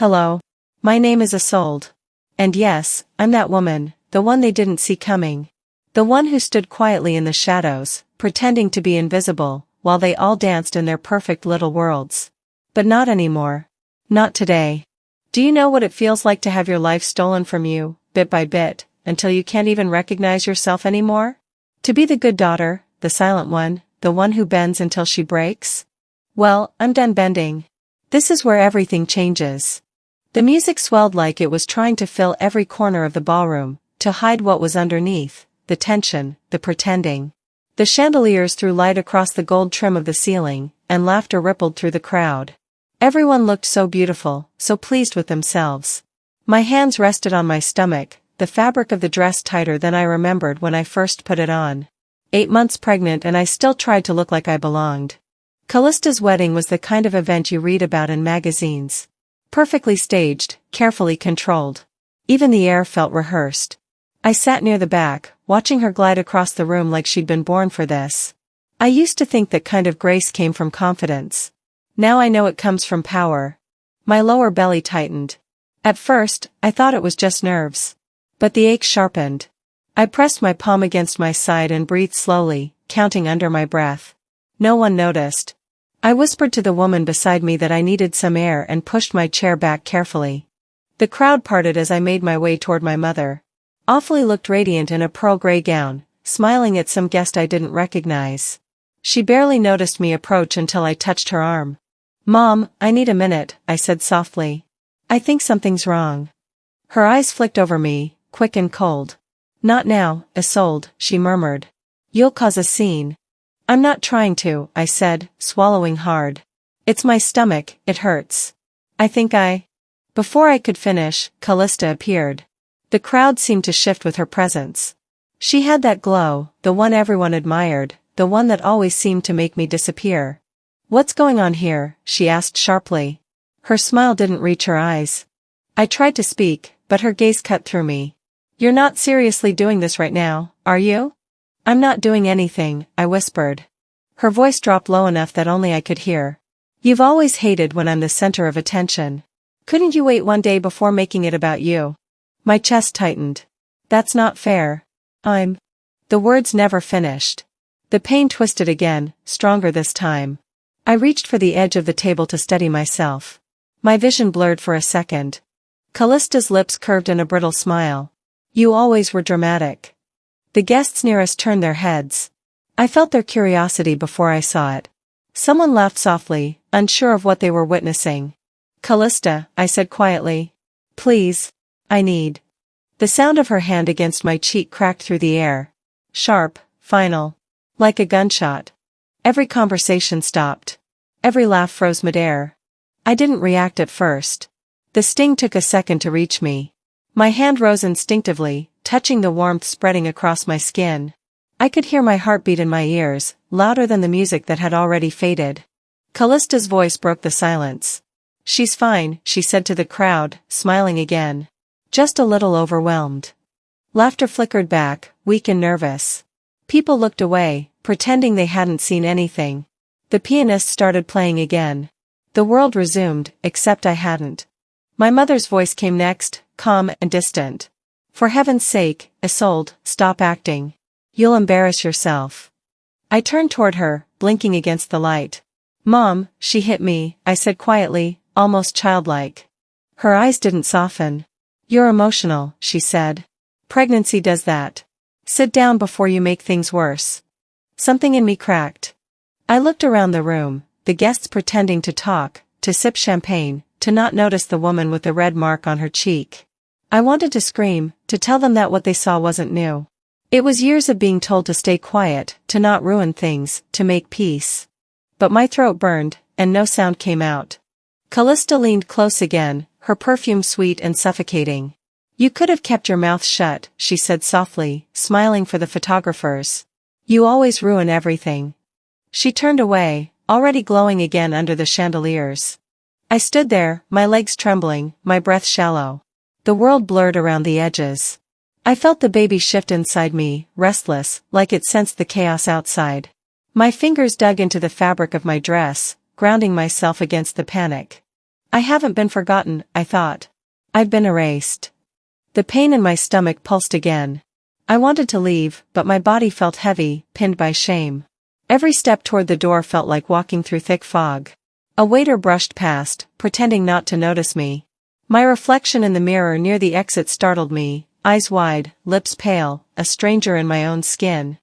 Hello. My name is Isolde. And yes, I'm that woman, the one they didn't see coming. The one who stood quietly in the shadows, pretending to be invisible, while they all danced in their perfect little worlds. But not anymore. Not today. Do you know what it feels like to have your life stolen from you, bit by bit, until you can't even recognize yourself anymore? To be the good daughter, the silent one, the one who bends until she breaks? Well, I'm done bending. This is where everything changes. The music swelled like it was trying to fill every corner of the ballroom, to hide what was underneath, the tension, the pretending. The chandeliers threw light across the gold trim of the ceiling, and laughter rippled through the crowd. Everyone looked so beautiful, so pleased with themselves. My hands rested on my stomach, the fabric of the dress tighter than I remembered when I first put it on. 8 months pregnant and I still tried to look like I belonged. Callista's wedding was the kind of event you read about in magazines. Perfectly staged, carefully controlled. Even the air felt rehearsed. I sat near the back, watching her glide across the room like she'd been born for this. I used to think that kind of grace came from confidence. Now I know it comes from power. My lower belly tightened. At first, I thought it was just nerves. But the ache sharpened. I pressed my palm against my side and breathed slowly, counting under my breath. No one noticed. I whispered to the woman beside me that I needed some air and pushed my chair back carefully. The crowd parted as I made my way toward my mother. Awfully looked radiant in a pearl gray gown, smiling at some guest I didn't recognize. She barely noticed me approach until I touched her arm. "Mom, I need a minute," I said softly. "I think something's wrong." Her eyes flicked over me, quick and cold. "Not now, Isolde," she murmured. "You'll cause a scene." "I'm not trying to," I said, swallowing hard. "It's my stomach, it hurts. I think I—" Before I could finish, Callista appeared. The crowd seemed to shift with her presence. She had that glow, the one everyone admired, the one that always seemed to make me disappear. "What's going on here?" she asked sharply. Her smile didn't reach her eyes. I tried to speak, but her gaze cut through me. "You're not seriously doing this right now, are you?" "I'm not doing anything," I whispered. Her voice dropped low enough that only I could hear. "You've always hated when I'm the center of attention. Couldn't you wait one day before making it about you?" My chest tightened. "That's not fair. I'm—" The words never finished. The pain twisted again, stronger this time. I reached for the edge of the table to steady myself. My vision blurred for a second. Callista's lips curved in a brittle smile. "You always were dramatic." The guests near us turned their heads. I felt their curiosity before I saw it. Someone laughed softly, unsure of what they were witnessing. "Callista," I said quietly. "Please. I need." The sound of her hand against my cheek cracked through the air. Sharp, final. Like a gunshot. Every conversation stopped. Every laugh froze midair. I didn't react at first. The sting took a second to reach me. My hand rose instinctively, touching the warmth spreading across my skin. I could hear my heartbeat in my ears, louder than the music that had already faded. Callista's voice broke the silence. "She's fine," she said to the crowd, smiling again. "Just a little overwhelmed." Laughter flickered back, weak and nervous. People looked away, pretending they hadn't seen anything. The pianist started playing again. The world resumed, except I hadn't. My mother's voice came next, calm and distant. "For heaven's sake, Isolde, stop acting. You'll embarrass yourself." I turned toward her, blinking against the light. "Mom," she hit me, I said quietly, almost childlike. Her eyes didn't soften. "You're emotional," she said. "Pregnancy does that. Sit down before you make things worse." Something in me cracked. I looked around the room, the guests pretending to talk, to sip champagne, to not notice the woman with the red mark on her cheek. I wanted to scream, to tell them that what they saw wasn't new. It was years of being told to stay quiet, to not ruin things, to make peace. But my throat burned, and no sound came out. Callista leaned close again, her perfume sweet and suffocating. "You could have kept your mouth shut," she said softly, smiling for the photographers. "You always ruin everything." She turned away, already glowing again under the chandeliers. I stood there, my legs trembling, my breath shallow. The world blurred around the edges. I felt the baby shift inside me, restless, like it sensed the chaos outside. My fingers dug into the fabric of my dress, grounding myself against the panic. I haven't been forgotten, I thought. I've been erased. The pain in my stomach pulsed again. I wanted to leave, but my body felt heavy, pinned by shame. Every step toward the door felt like walking through thick fog. A waiter brushed past, pretending not to notice me. My reflection in the mirror near the exit startled me, eyes wide, lips pale, a stranger in my own skin.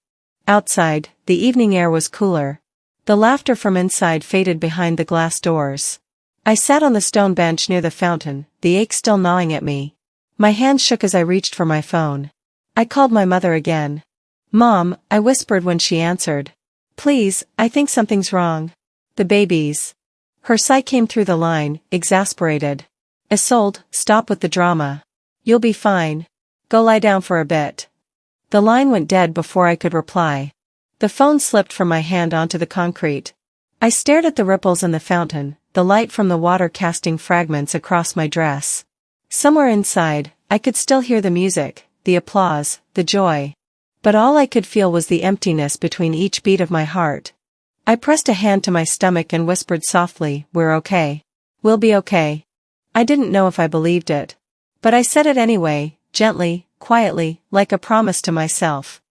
Outside, the evening air was cooler. The laughter from inside faded behind the glass doors. I sat on the stone bench near the fountain, the ache still gnawing at me. My hands shook as I reached for my phone. I called my mother again. "Mom," I whispered when she answered. "Please, I think something's wrong. The babies." Her sigh came through the line, exasperated. "Isolde, stop with the drama. You'll be fine. Go lie down for a bit." The line went dead before I could reply. The phone slipped from my hand onto the concrete. I stared at the ripples in the fountain, the light from the water casting fragments across my dress. Somewhere inside, I could still hear the music, the applause, the joy. But all I could feel was the emptiness between each beat of my heart. I pressed a hand to my stomach and whispered softly, "We're okay. We'll be okay." I didn't know if I believed it. But I said it anyway, gently, quietly, like a promise to myself.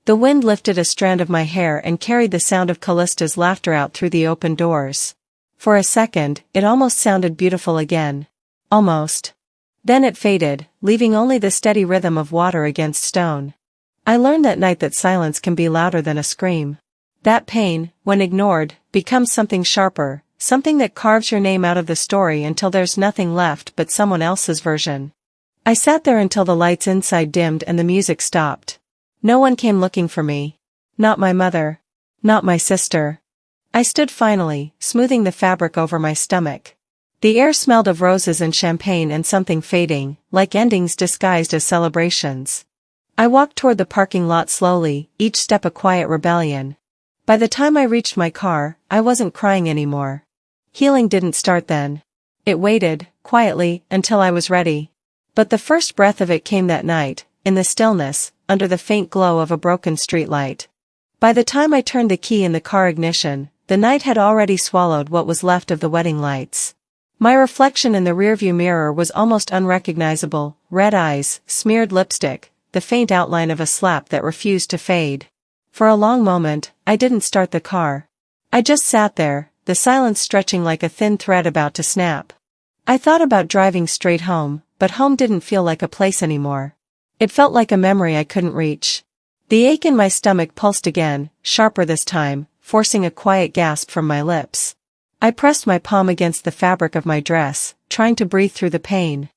The wind lifted a strand of my hair and carried the sound of Callista's laughter out through the open doors. For a second, it almost sounded beautiful again. Almost. Then it faded, leaving only the steady rhythm of water against stone. I learned that night that silence can be louder than a scream. That pain, when ignored, becomes something sharper, something that carves your name out of the story until there's nothing left but someone else's version. I sat there until the lights inside dimmed and the music stopped. No one came looking for me. Not my mother. Not my sister. I stood finally, smoothing the fabric over my stomach. The air smelled of roses and champagne and something fading, like endings disguised as celebrations. I walked toward the parking lot slowly, each step a quiet rebellion. By the time I reached my car, I wasn't crying anymore. Healing didn't start then. It waited, quietly, until I was ready. But the first breath of it came that night, in the stillness, under the faint glow of a broken streetlight. By the time I turned the key in the car ignition, the night had already swallowed what was left of the wedding lights. My reflection in the rearview mirror was almost unrecognizable, red eyes, smeared lipstick, the faint outline of a slap that refused to fade. For a long moment, I didn't start the car. I just sat there, the silence stretching like a thin thread about to snap. I thought about driving straight home, but home didn't feel like a place anymore. It felt like a memory I couldn't reach. The ache in my stomach pulsed again, sharper this time, forcing a quiet gasp from my lips. I pressed my palm against the fabric of my dress, trying to breathe through the pain.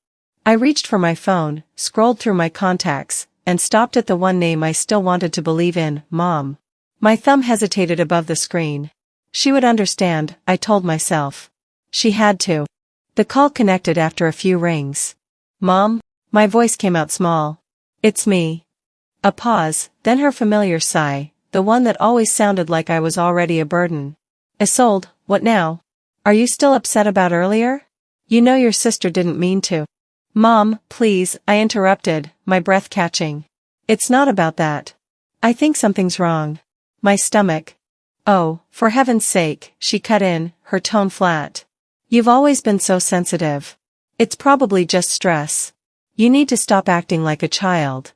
I reached for my phone, scrolled through my contacts, and stopped at the one name I still wanted to believe in, Mom. My thumb hesitated above the screen. She would understand, I told myself. She had to. The call connected after a few rings. "Mom?" My voice came out small. "It's me." A pause, then her familiar sigh, the one that always sounded like I was already a burden. "Isolde, what now? Are you still upset about earlier? You know your sister didn't mean to." "Mom, please," I interrupted, my breath catching. "It's not about that. I think something's wrong. My stomach." "Oh, for heaven's sake," she cut in, her tone flat. "You've always been so sensitive. It's probably just stress. You need to stop acting like a child."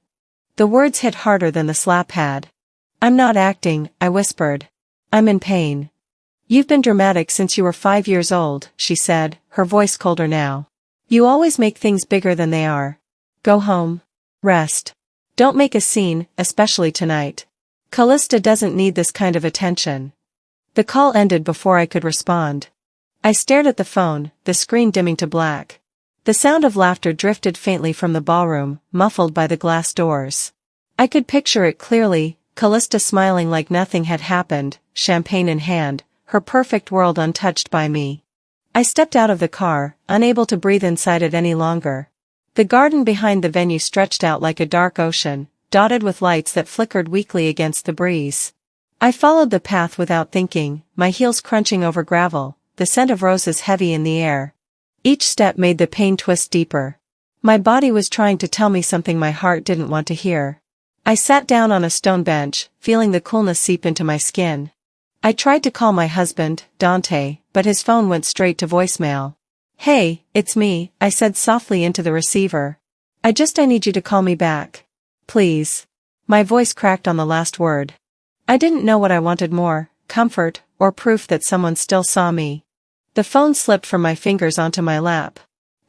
The words hit harder than the slap had. "I'm not acting," I whispered. "I'm in pain." "You've been dramatic since you were 5 years old," she said, her voice colder now. "You always make things bigger than they are. Go home. Rest. Don't make a scene, especially tonight. Callista doesn't need this kind of attention." The call ended before I could respond. I stared at the phone, the screen dimming to black. The sound of laughter drifted faintly from the ballroom, muffled by the glass doors. I could picture it clearly, Callista smiling like nothing had happened, champagne in hand, her perfect world untouched by me. I stepped out of the car, unable to breathe inside it any longer. The garden behind the venue stretched out like a dark ocean, dotted with lights that flickered weakly against the breeze. I followed the path without thinking, my heels crunching over gravel, the scent of roses heavy in the air. Each step made the pain twist deeper. My body was trying to tell me something my heart didn't want to hear. I sat down on a stone bench, feeling the coolness seep into my skin. I tried to call my husband, Dante, but his phone went straight to voicemail. Hey, it's me, I said softly into the receiver. I need you to call me back. Please. My voice cracked on the last word. I didn't know what I wanted more, comfort, or proof that someone still saw me. The phone slipped from my fingers onto my lap.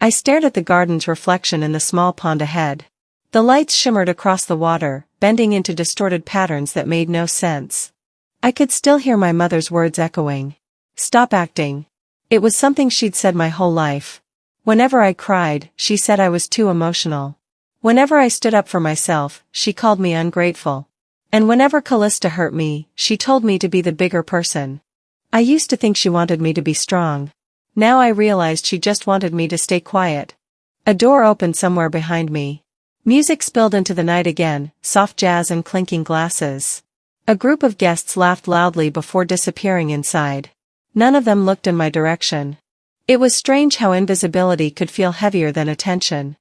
I stared at the garden's reflection in the small pond ahead. The lights shimmered across the water, bending into distorted patterns that made no sense. I could still hear my mother's words echoing. Stop acting. It was something she'd said my whole life. Whenever I cried, she said I was too emotional. Whenever I stood up for myself, she called me ungrateful. And whenever Callista hurt me, she told me to be the bigger person. I used to think she wanted me to be strong. Now I realized she just wanted me to stay quiet. A door opened somewhere behind me. Music spilled into the night again, soft jazz and clinking glasses. A group of guests laughed loudly before disappearing inside. None of them looked in my direction. It was strange how invisibility could feel heavier than attention.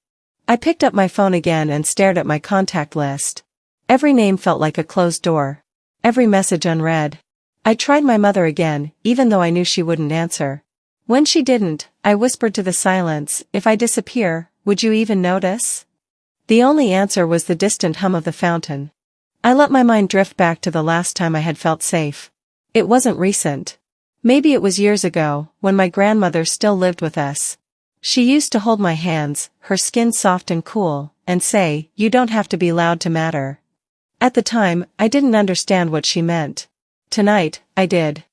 I picked up my phone again and stared at my contact list. Every name felt like a closed door. Every message unread. I tried my mother again, even though I knew she wouldn't answer. When she didn't, I whispered to the silence, if I disappear, would you even notice? The only answer was the distant hum of the fountain. I let my mind drift back to the last time I had felt safe. It wasn't recent. Maybe it was years ago, when my grandmother still lived with us. She used to hold my hands, her skin soft and cool, and say, you don't have to be loud to matter. At the time, I didn't understand what she meant. Tonight, I did.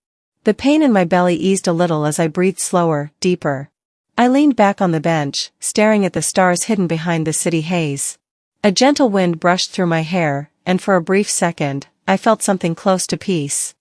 The pain in my belly eased a little as I breathed slower, deeper. I leaned back on the bench, staring at the stars hidden behind the city haze. A gentle wind brushed through my hair, and for a brief second, I felt something close to peace.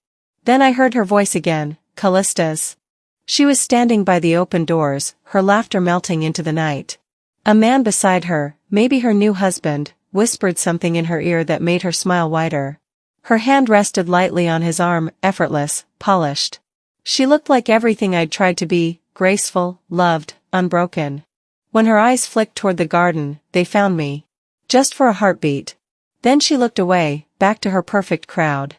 Then I heard her voice again, Callista's. She was standing by the open doors, her laughter melting into the night. A man beside her, maybe her new husband, whispered something in her ear that made her smile wider. Her hand rested lightly on his arm, effortless, polished. She looked like everything I'd tried to be, graceful, loved, unbroken. When her eyes flicked toward the garden, they found me. Just for a heartbeat. Then she looked away, back to her perfect crowd.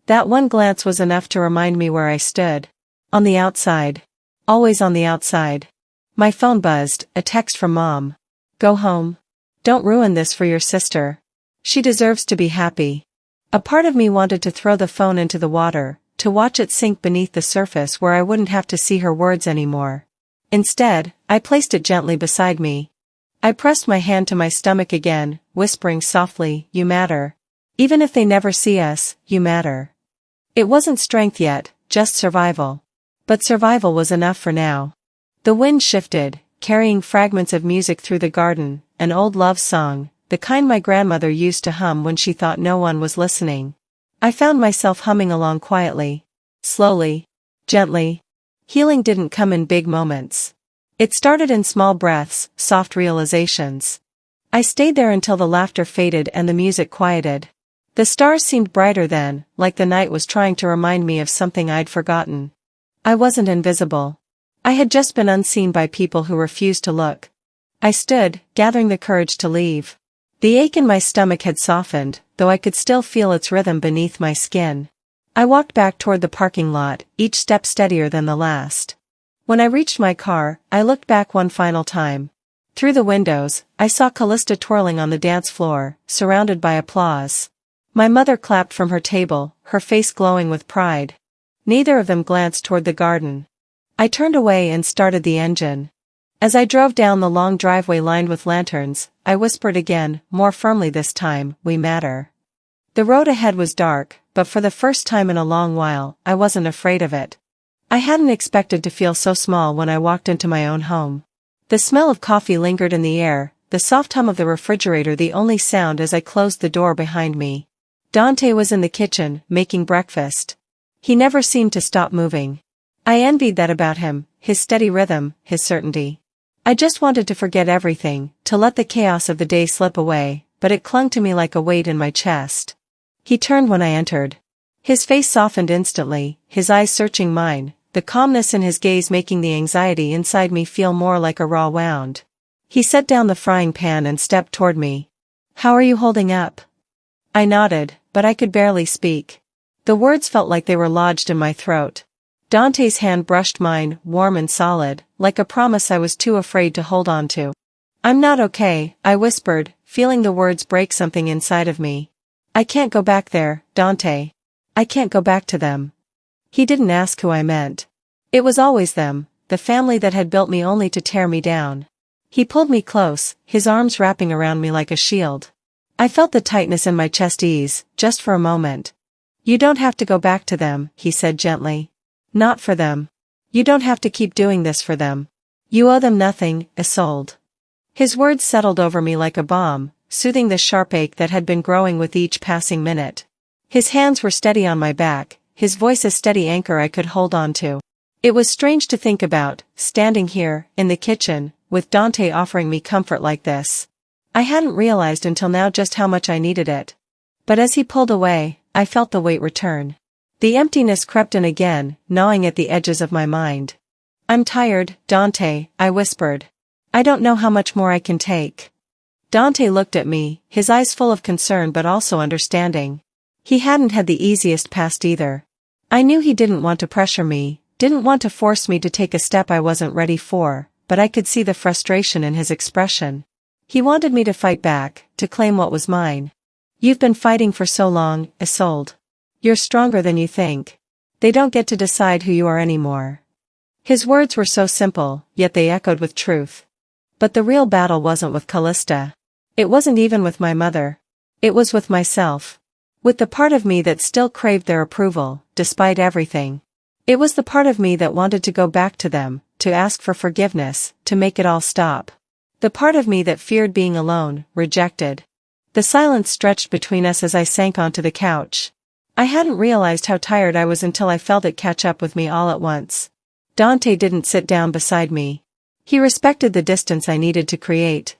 That one glance was enough to remind me where I stood. On the outside. Always on the outside. My phone buzzed, a text from Mom. Go home. Don't ruin this for your sister. She deserves to be happy. A part of me wanted to throw the phone into the water, to watch it sink beneath the surface where I wouldn't have to see her words anymore. Instead, I placed it gently beside me. I pressed my hand to my stomach again, whispering softly, you matter. Even if they never see us, you matter. It wasn't strength yet, just survival. But survival was enough for now. The wind shifted, carrying fragments of music through the garden, an old love song, the kind my grandmother used to hum when she thought no one was listening. I found myself humming along quietly. Slowly. Gently. Healing didn't come in big moments. It started in small breaths, soft realizations. I stayed there until the laughter faded and the music quieted. The stars seemed brighter then, like the night was trying to remind me of something I'd forgotten. I wasn't invisible. I had just been unseen by people who refused to look. I stood, gathering the courage to leave. The ache in my stomach had softened, though I could still feel its rhythm beneath my skin. I walked back toward the parking lot, each step steadier than the last. When I reached my car, I looked back one final time. Through the windows, I saw Callista twirling on the dance floor, surrounded by applause. My mother clapped from her table, her face glowing with pride. Neither of them glanced toward the garden. I turned away and started the engine. As I drove down the long driveway lined with lanterns, I whispered again, more firmly this time, we matter. The road ahead was dark, but for the first time in a long while, I wasn't afraid of it. I hadn't expected to feel so small when I walked into my own home. The smell of coffee lingered in the air, the soft hum of the refrigerator the only sound as I closed the door behind me. Dante was in the kitchen, making breakfast. He never seemed to stop moving. I envied that about him, his steady rhythm, his certainty. I just wanted to forget everything, to let the chaos of the day slip away, but it clung to me like a weight in my chest. He turned when I entered. His face softened instantly, his eyes searching mine, the calmness in his gaze making the anxiety inside me feel more like a raw wound. He set down the frying pan and stepped toward me. How are you holding up? I nodded, but I could barely speak. The words felt like they were lodged in my throat. Dante's hand brushed mine, warm and solid, like a promise I was too afraid to hold on to. "I'm not okay," I whispered, feeling the words break something inside of me. "I can't go back there, Dante. I can't go back to them." He didn't ask who I meant. It was always them, the family that had built me only to tear me down. He pulled me close, his arms wrapping around me like a shield. I felt the tightness in my chest ease, just for a moment. "You don't have to go back to them," he said gently. "Not for them. You don't have to keep doing this for them. You owe them nothing, Isolde." His words settled over me like a balm, soothing the sharp ache that had been growing with each passing minute. His hands were steady on my back, his voice a steady anchor I could hold on to. It was strange to think about, standing here, in the kitchen, with Dante offering me comfort like this. I hadn't realized until now just how much I needed it. But as he pulled away, I felt the weight return. The emptiness crept in again, gnawing at the edges of my mind. "I'm tired, Dante," I whispered. "I don't know how much more I can take." Dante looked at me, his eyes full of concern but also understanding. He hadn't had the easiest past either. I knew he didn't want to pressure me, didn't want to force me to take a step I wasn't ready for, but I could see the frustration in his expression. He wanted me to fight back, to claim what was mine. "You've been fighting for so long, Isolde. You're stronger than you think. They don't get to decide who you are anymore." His words were so simple, yet they echoed with truth. But the real battle wasn't with Callista. It wasn't even with my mother. It was with myself. With the part of me that still craved their approval, despite everything. It was the part of me that wanted to go back to them, to ask for forgiveness, to make it all stop. The part of me that feared being alone, rejected. The silence stretched between us as I sank onto the couch. I hadn't realized how tired I was until I felt it catch up with me all at once. Dante didn't sit down beside me. He respected the distance I needed to create.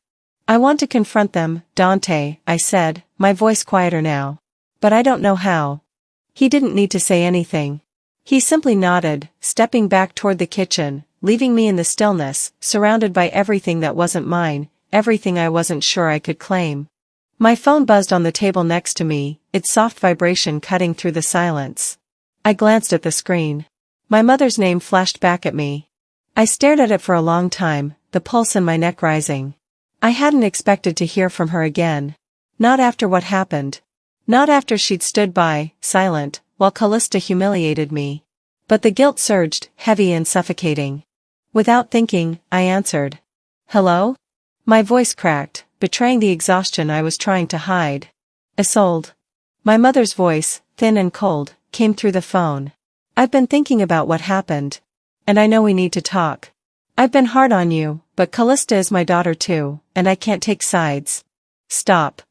"I want to confront them, Dante," I said, my voice quieter now. "But I don't know how." He didn't need to say anything. He simply nodded, stepping back toward the kitchen, leaving me in the stillness, surrounded by everything that wasn't mine, everything I wasn't sure I could claim. My phone buzzed on the table next to me, its soft vibration cutting through the silence. I glanced at the screen. My mother's name flashed back at me. I stared at it for a long time, the pulse in my neck rising. I hadn't expected to hear from her again. Not after what happened. Not after she'd stood by, silent, while Callista humiliated me. But the guilt surged, heavy and suffocating. Without thinking, I answered. "Hello?" My voice cracked, betraying the exhaustion I was trying to hide. "Isolde." My mother's voice, thin and cold, came through the phone. "I've been thinking about what happened. And I know we need to talk. I've been hard on you, but Callista is my daughter too, and I can't take sides." "Stop."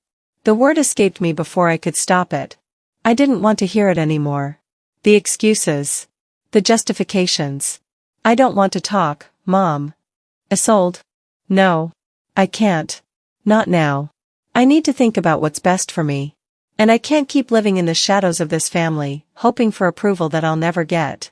The word escaped me before I could stop it. I didn't want to hear it anymore. The excuses. The justifications. "I don't want to talk, Mom." "Isolde." "No. I can't. Not now. I need to think about what's best for me. And I can't keep living in the shadows of this family, hoping for approval that I'll never get."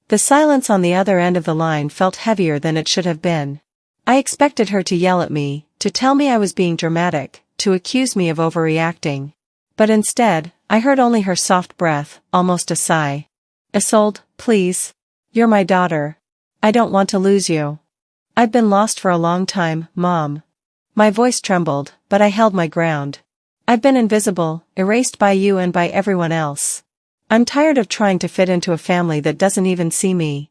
The silence on the other end of the line felt heavier than it should have been. I expected her to yell at me, to tell me I was being dramatic, to accuse me of overreacting. But instead, I heard only her soft breath, almost a sigh. "Isolde, please. You're my daughter. I don't want to lose you. I've been lost for a long time, Mom." My voice trembled, but I held my ground. "I've been invisible, erased by you and by everyone else. I'm tired of trying to fit into a family that doesn't even see me."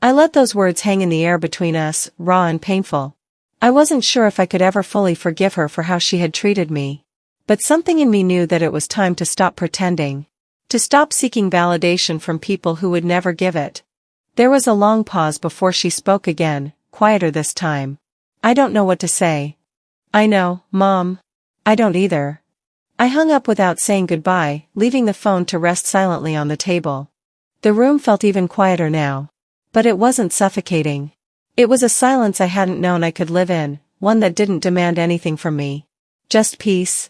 I let those words hang in the air between us, raw and painful. I wasn't sure if I could ever fully forgive her for how she had treated me. But something in me knew that it was time to stop pretending. To stop seeking validation from people who would never give it. There was a long pause before she spoke again, quieter this time. "I don't know what to say." "I know, Mom. I don't either." I hung up without saying goodbye, leaving the phone to rest silently on the table. The room felt even quieter now. But it wasn't suffocating. It was a silence I hadn't known I could live in, one that didn't demand anything from me. Just peace.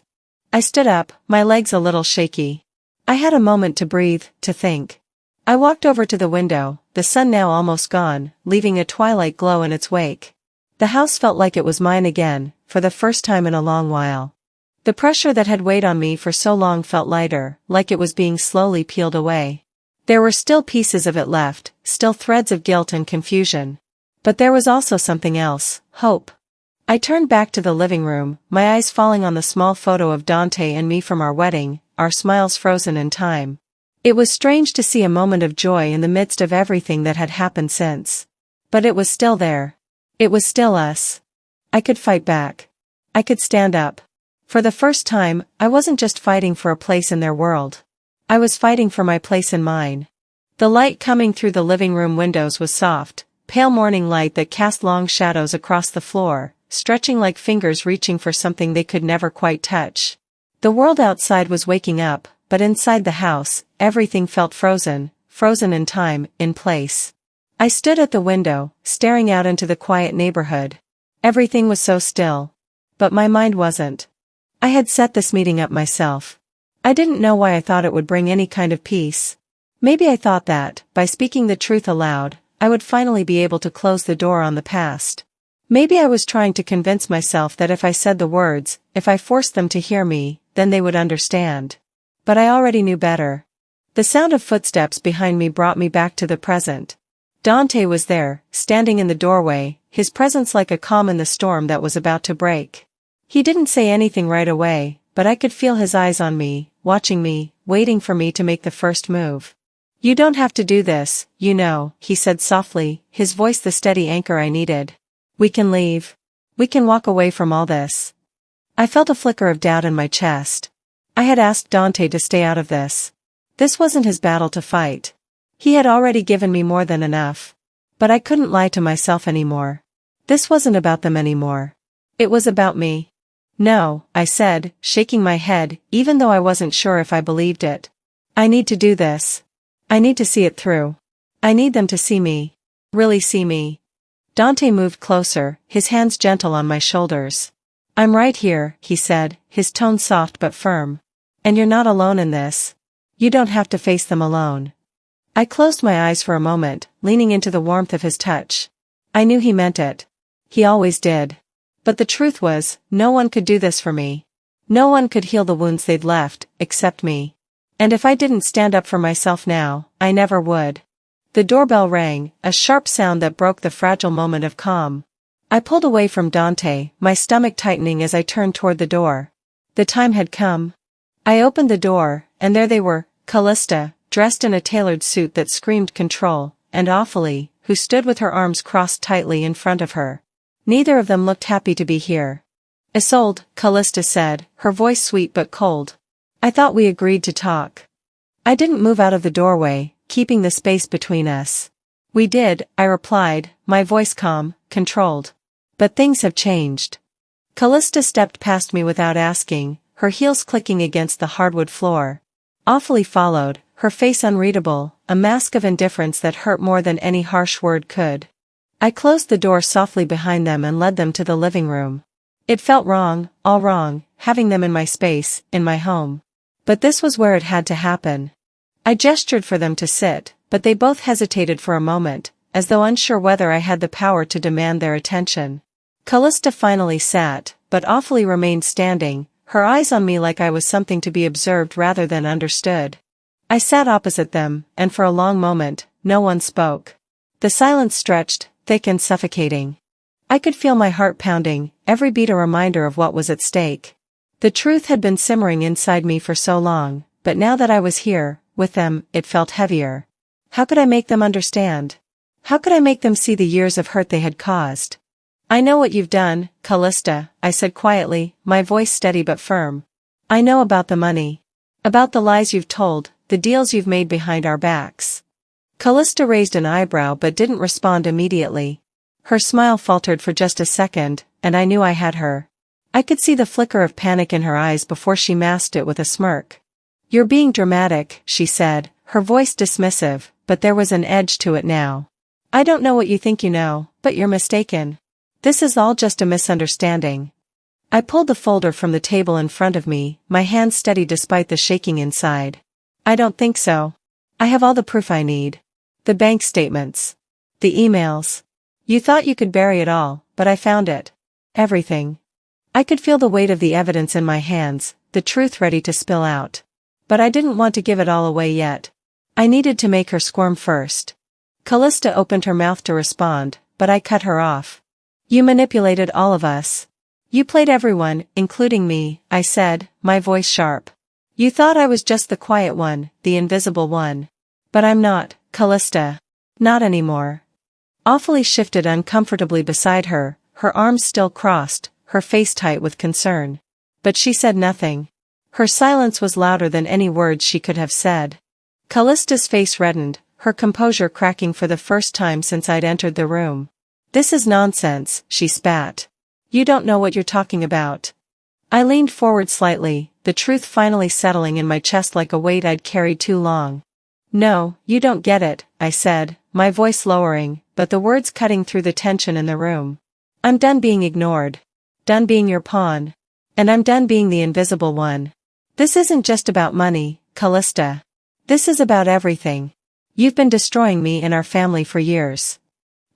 I stood up, my legs a little shaky. I had a moment to breathe, to think. I walked over to the window, the sun now almost gone, leaving a twilight glow in its wake. The house felt like it was mine again, for the first time in a long while. The pressure that had weighed on me for so long felt lighter, like it was being slowly peeled away. There were still pieces of it left, still threads of guilt and confusion. But there was also something else, hope. I turned back to the living room, my eyes falling on the small photo of Dante and me from our wedding, our smiles frozen in time. It was strange to see a moment of joy in the midst of everything that had happened since. But it was still there. It was still us. I could fight back. I could stand up. For the first time, I wasn't just fighting for a place in their world. I was fighting for my place in mine. The light coming through the living room windows was soft, pale morning light that cast long shadows across the floor, stretching like fingers reaching for something they could never quite touch. The world outside was waking up, but inside the house, everything felt frozen, frozen in time, in place. I stood at the window, staring out into the quiet neighborhood. Everything was so still. But my mind wasn't. I had set this meeting up myself. I didn't know why I thought it would bring any kind of peace. Maybe I thought that, by speaking the truth aloud, I would finally be able to close the door on the past. Maybe I was trying to convince myself that if I said the words, if I forced them to hear me, then they would understand. But I already knew better. The sound of footsteps behind me brought me back to the present. Dante was there, standing in the doorway, his presence like a calm in the storm that was about to break. He didn't say anything right away, but I could feel his eyes on me, watching me, waiting for me to make the first move. "You don't have to do this, you know," he said softly, his voice the steady anchor I needed. "We can leave. We can walk away from all this." I felt a flicker of doubt in my chest. I had asked Dante to stay out of this. This wasn't his battle to fight. He had already given me more than enough. But I couldn't lie to myself anymore. This wasn't about them anymore. It was about me. "No," I said, shaking my head, even though I wasn't sure if I believed it. "I need to do this. I need to see it through. I need them to see me. Really see me." Dante moved closer, his hands gentle on my shoulders. "I'm right here," he said, his tone soft but firm. "And you're not alone in this. You don't have to face them alone." I closed my eyes for a moment, leaning into the warmth of his touch. I knew he meant it. He always did. But the truth was, no one could do this for me. No one could heal the wounds they'd left, except me. And if I didn't stand up for myself now, I never would. The doorbell rang, a sharp sound that broke the fragile moment of calm. I pulled away from Dante, my stomach tightening as I turned toward the door. The time had come. I opened the door, and there they were, Callista, dressed in a tailored suit that screamed control, and Awfully, who stood with her arms crossed tightly in front of her. Neither of them looked happy to be here. "Isolde," Callista said, her voice sweet but cold. "I thought we agreed to talk." I didn't move out of the doorway, keeping the space between us. "We did," I replied, my voice calm, controlled. "But things have changed." Callista stepped past me without asking, her heels clicking against the hardwood floor. Awfully followed, her face unreadable, a mask of indifference that hurt more than any harsh word could. I closed the door softly behind them and led them to the living room. It felt wrong, all wrong, having them in my space, in my home. But this was where it had to happen. I gestured for them to sit, but they both hesitated for a moment, as though unsure whether I had the power to demand their attention. Callista finally sat, but Awfully remained standing, her eyes on me like I was something to be observed rather than understood. I sat opposite them, and for a long moment, no one spoke. The silence stretched, thick and suffocating. I could feel my heart pounding, every beat a reminder of what was at stake. The truth had been simmering inside me for so long, but now that I was here, with them, it felt heavier. How could I make them understand? How could I make them see the years of hurt they had caused? "I know what you've done, Callista," I said quietly, my voice steady but firm. "I know about the money. About the lies you've told, the deals you've made behind our backs." Callista raised an eyebrow but didn't respond immediately. Her smile faltered for just a second, and I knew I had her. I could see the flicker of panic in her eyes before she masked it with a smirk. "You're being dramatic," she said, her voice dismissive, but there was an edge to it now. "I don't know what you think you know, but you're mistaken. This is all just a misunderstanding." I pulled the folder from the table in front of me, my hands steady despite the shaking inside. "I don't think so. I have all the proof I need. The bank statements. The emails. You thought you could bury it all, but I found it. Everything." I could feel the weight of the evidence in my hands, the truth ready to spill out. But I didn't want to give it all away yet. I needed to make her squirm first. Callista opened her mouth to respond, but I cut her off. You manipulated all of us. You played everyone, including me, I said, my voice sharp. You thought I was just the quiet one, the invisible one. But I'm not, Callista. Not anymore. Awfully shifted uncomfortably beside her, her arms still crossed, her face tight with concern. But she said nothing. Her silence was louder than any words she could have said. Callista's face reddened, her composure cracking for the first time since I'd entered the room. This is nonsense, she spat. You don't know what you're talking about. I leaned forward slightly, the truth finally settling in my chest like a weight I'd carried too long. No, you don't get it, I said, my voice lowering, but the words cutting through the tension in the room. I'm done being ignored. Done being your pawn. And I'm done being the invisible one. This isn't just about money, Callista. This is about everything. You've been destroying me and our family for years.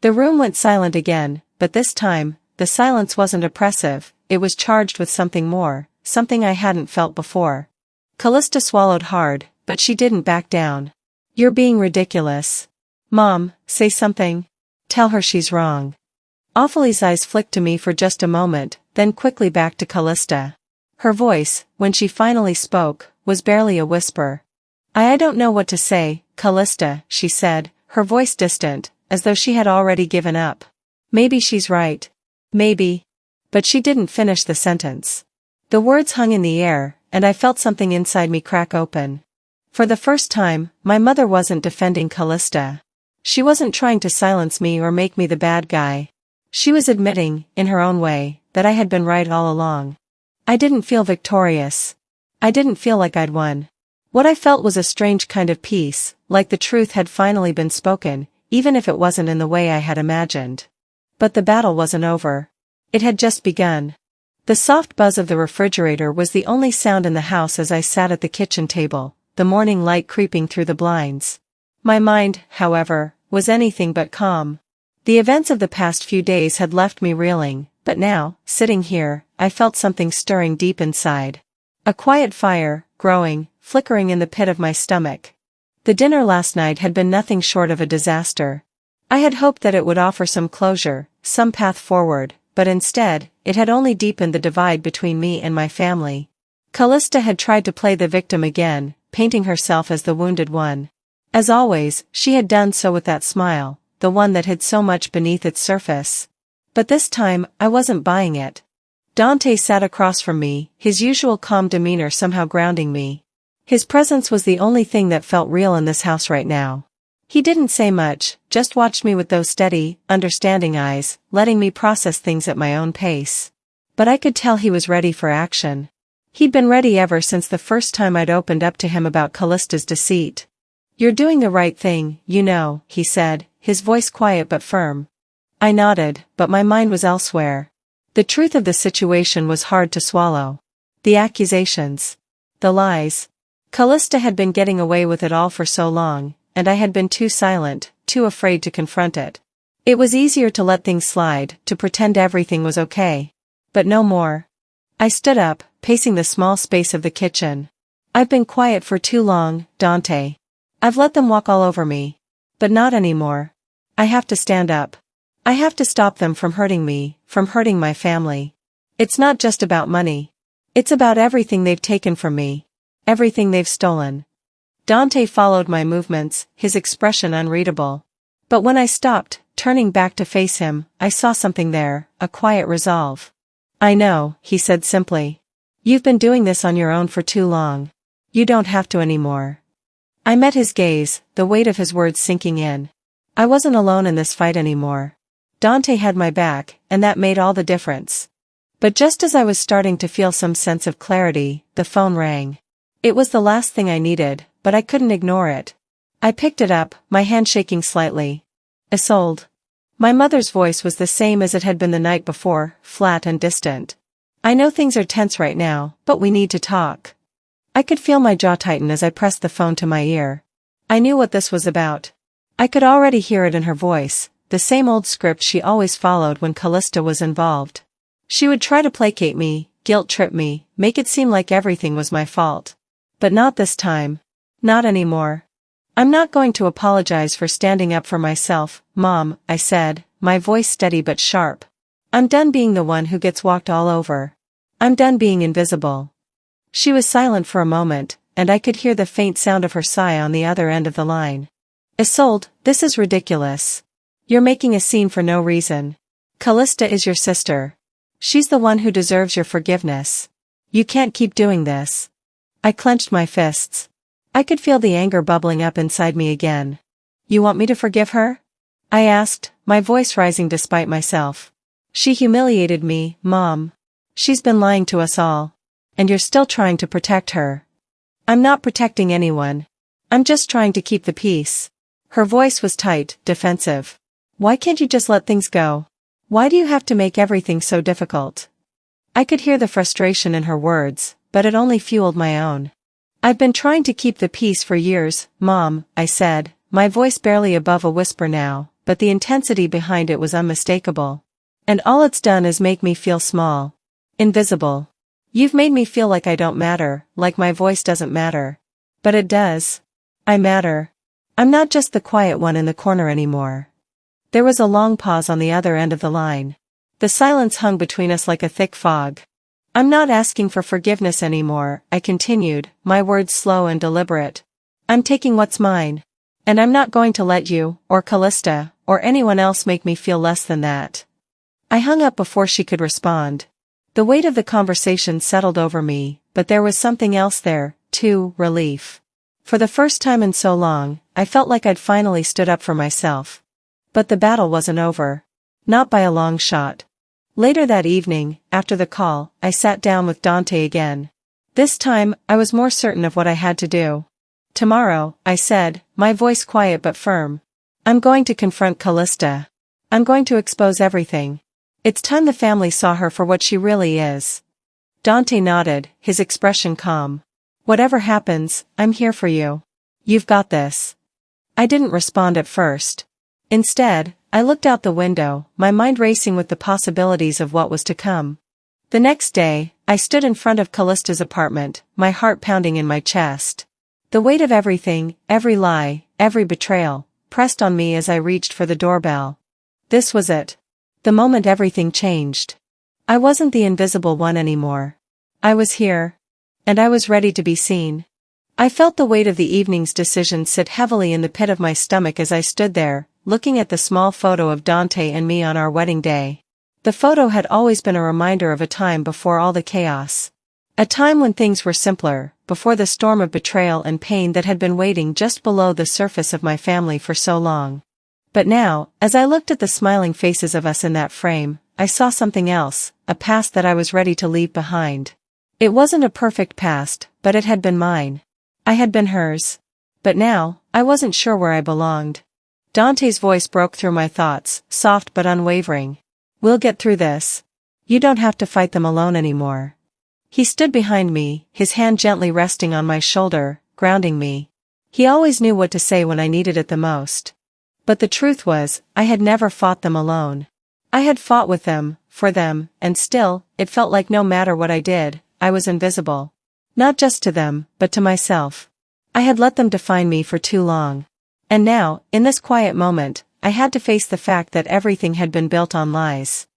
The room went silent again, but this time, the silence wasn't oppressive, it was charged with something more, something I hadn't felt before. Callista swallowed hard, but she didn't back down. You're being ridiculous. Mom, say something. Tell her she's wrong. Awfully's eyes flicked to me for just a moment, then quickly back to Callista. Her voice, when she finally spoke, was barely a whisper. I don't know what to say, Callista, she said, her voice distant, as though she had already given up. Maybe she's right. Maybe. But she didn't finish the sentence. The words hung in the air, and I felt something inside me crack open. For the first time, my mother wasn't defending Callista. She wasn't trying to silence me or make me the bad guy. She was admitting, in her own way, that I had been right all along. I didn't feel victorious. I didn't feel like I'd won. What I felt was a strange kind of peace, like the truth had finally been spoken, even if it wasn't in the way I had imagined. But the battle wasn't over. It had just begun. The soft buzz of the refrigerator was the only sound in the house as I sat at the kitchen table, the morning light creeping through the blinds. My mind, however, was anything but calm. The events of the past few days had left me reeling, but now, sitting here, I felt something stirring deep inside. A quiet fire, growing, flickering in the pit of my stomach. The dinner last night had been nothing short of a disaster. I had hoped that it would offer some closure, some path forward, but instead, it had only deepened the divide between me and my family. Callista had tried to play the victim again, painting herself as the wounded one. As always, she had done so with that smile, the one that hid so much beneath its surface. But this time, I wasn't buying it. Dante sat across from me, his usual calm demeanor somehow grounding me. His presence was the only thing that felt real in this house right now. He didn't say much, just watched me with those steady, understanding eyes, letting me process things at my own pace. But I could tell he was ready for action. He'd been ready ever since the first time I'd opened up to him about Callista's deceit. You're doing the right thing, you know, he said, his voice quiet but firm. I nodded, but my mind was elsewhere. The truth of the situation was hard to swallow. The accusations. The lies. Callista had been getting away with it all for so long, and I had been too silent, too afraid to confront it. It was easier to let things slide, to pretend everything was okay. But no more. I stood up, pacing the small space of the kitchen. I've been quiet for too long, Dante. I've let them walk all over me. But not anymore. I have to stand up. I have to stop them from hurting me, from hurting my family. It's not just about money. It's about everything they've taken from me. Everything they've stolen. Dante followed my movements, his expression unreadable. But when I stopped, turning back to face him, I saw something there, a quiet resolve. I know, he said simply. You've been doing this on your own for too long. You don't have to anymore. I met his gaze, the weight of his words sinking in. I wasn't alone in this fight anymore. Dante had my back, and that made all the difference. But just as I was starting to feel some sense of clarity, the phone rang. It was the last thing I needed, but I couldn't ignore it. I picked it up, my hand shaking slightly. Isolde. My mother's voice was the same as it had been the night before, flat and distant. I know things are tense right now, but we need to talk. I could feel my jaw tighten as I pressed the phone to my ear. I knew what this was about. I could already hear it in her voice, the same old script she always followed when Callista was involved. She would try to placate me, guilt-trip me, make it seem like everything was my fault. But not this time. Not anymore. I'm not going to apologize for standing up for myself, Mom, I said, my voice steady but sharp. I'm done being the one who gets walked all over. I'm done being invisible. She was silent for a moment, and I could hear the faint sound of her sigh on the other end of the line. Isolde, this is ridiculous. You're making a scene for no reason. Callista is your sister. She's the one who deserves your forgiveness. You can't keep doing this. I clenched my fists. I could feel the anger bubbling up inside me again. You want me to forgive her? I asked, my voice rising despite myself. She humiliated me, Mom. She's been lying to us all. And you're still trying to protect her. I'm not protecting anyone. I'm just trying to keep the peace. Her voice was tight, defensive. Why can't you just let things go? Why do you have to make everything so difficult? I could hear the frustration in her words, but it only fueled my own. I've been trying to keep the peace for years, Mom, I said, my voice barely above a whisper now, but the intensity behind it was unmistakable. And all it's done is make me feel small. Invisible. You've made me feel like I don't matter, like my voice doesn't matter. But it does. I matter. I'm not just the quiet one in the corner anymore. There was a long pause on the other end of the line. The silence hung between us like a thick fog. I'm not asking for forgiveness anymore, I continued, my words slow and deliberate. I'm taking what's mine. And I'm not going to let you, or Callista, or anyone else make me feel less than that. I hung up before she could respond. The weight of the conversation settled over me, but there was something else there, too, relief. For the first time in so long, I felt like I'd finally stood up for myself. But the battle wasn't over. Not by a long shot. Later that evening, after the call, I sat down with Dante again. This time, I was more certain of what I had to do. Tomorrow, I said, my voice quiet but firm. I'm going to confront Callista. I'm going to expose everything. It's time the family saw her for what she really is. Dante nodded, his expression calm. Whatever happens, I'm here for you. You've got this. I didn't respond at first. Instead, I looked out the window, my mind racing with the possibilities of what was to come. The next day, I stood in front of Callista's apartment, my heart pounding in my chest. The weight of everything, every lie, every betrayal, pressed on me as I reached for the doorbell. This was it. The moment everything changed. I wasn't the invisible one anymore. I was here. And I was ready to be seen. I felt the weight of the evening's decision sit heavily in the pit of my stomach as I stood there, looking at the small photo of Dante and me on our wedding day. The photo had always been a reminder of a time before all the chaos. A time when things were simpler, before the storm of betrayal and pain that had been waiting just below the surface of my family for so long. But now, as I looked at the smiling faces of us in that frame, I saw something else, a past that I was ready to leave behind. It wasn't a perfect past, but it had been mine. I had been hers. But now, I wasn't sure where I belonged. Dante's voice broke through my thoughts, soft but unwavering. We'll get through this. You don't have to fight them alone anymore. He stood behind me, his hand gently resting on my shoulder, grounding me. He always knew what to say when I needed it the most. But the truth was, I had never fought them alone. I had fought with them, for them, and still, it felt like no matter what I did, I was invisible. Not just to them, but to myself. I had let them define me for too long. And now, in this quiet moment, I had to face the fact that everything had been built on lies.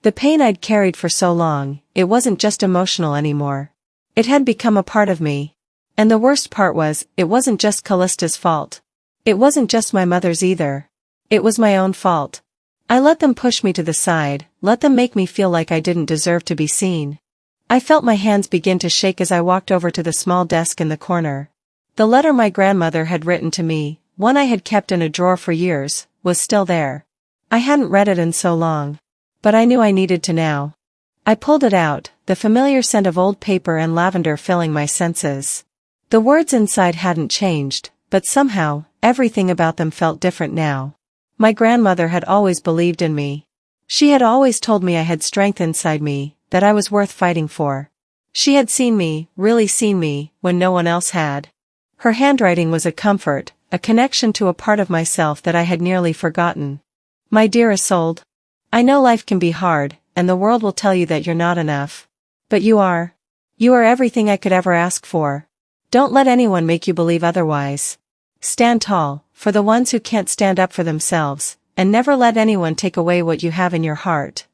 The pain I'd carried for so long, it wasn't just emotional anymore. It had become a part of me. And the worst part was, it wasn't just Callista's fault. It wasn't just my mother's either. It was my own fault. I let them push me to the side, let them make me feel like I didn't deserve to be seen. I felt my hands begin to shake as I walked over to the small desk in the corner. The letter my grandmother had written to me, one I had kept in a drawer for years, was still there. I hadn't read it in so long. But I knew I needed to now. I pulled it out, the familiar scent of old paper and lavender filling my senses. The words inside hadn't changed, but somehow, everything about them felt different now. My grandmother had always believed in me. She had always told me I had strength inside me, that I was worth fighting for. She had seen me, really seen me, when no one else had. Her handwriting was a comfort, a connection to a part of myself that I had nearly forgotten. My dear Isolde, I know life can be hard, and the world will tell you that you're not enough. But you are. You are everything I could ever ask for. Don't let anyone make you believe otherwise. Stand tall, for the ones who can't stand up for themselves, and never let anyone take away what you have in your heart.